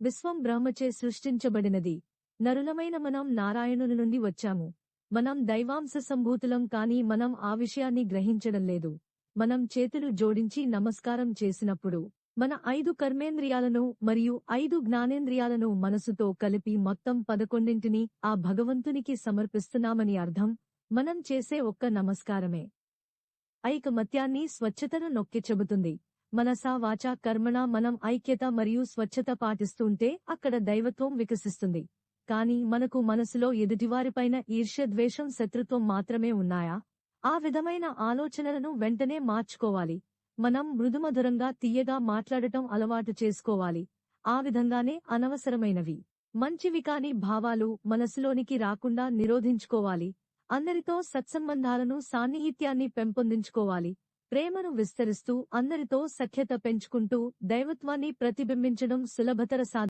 విశ్వం బ్రహ్మచే సృష్టించబడినది. నరులమైన మనం నారాయణుని నుండి వచ్చాము. మనం దైవాంశ సంభూతులం, కాని మనం ఆ విషయాన్ని గ్రహించడం లేదు. మనం చేతులు జోడించి నమస్కారం చేసినప్పుడు మన 5 కర్మేంద్రియాలను మరియు 5 జ్ఞానేంద్రియాలను మనసుతో కలిపి మొత్తం 11ంటిని ఆ భగవంతునికి సమర్పిస్తున్నామని అర్థం. మనం చేసే ఒక్క నమస్కారమే ఐకమత్యాన్ని, స్వచ్ఛతను నొక్కి చెబుతుంది. మనసా వాచా కర్మణా మనం ఐక్యత మరియు స్వచ్ఛత పాటిస్తుంటే అక్కడ దైవత్వం వికసిస్తుంది. కాని మనకు మనసులో ఎదుటివారిపైన ఈర్ష్య, ద్వేషం, శత్రుత్వం మాత్రమే ఉన్నాయా? ఆ విధమైన ఆలోచనలను వెంటనే మార్చుకోవాలి. మనం మృదుమధురంగా, తీయగా మాట్లాడటం అలవాటు చేసుకోవాలి. ఆ విధంగానే అనవసరమైనవి, మంచివి కాని భావాలు మనసులోనికి రాకుండా నిరోధించుకోవాలి. అందరితో సత్సంబంధాలను, సాన్నిహిత్యాన్ని పెంపొందించుకోవాలి. ప్రేమను విస్తరిస్తూ అందరితో సఖ్యత పెంచుకుంటూ దైవత్వాన్ని ప్రతిబింబించడం సులభతర సాధన.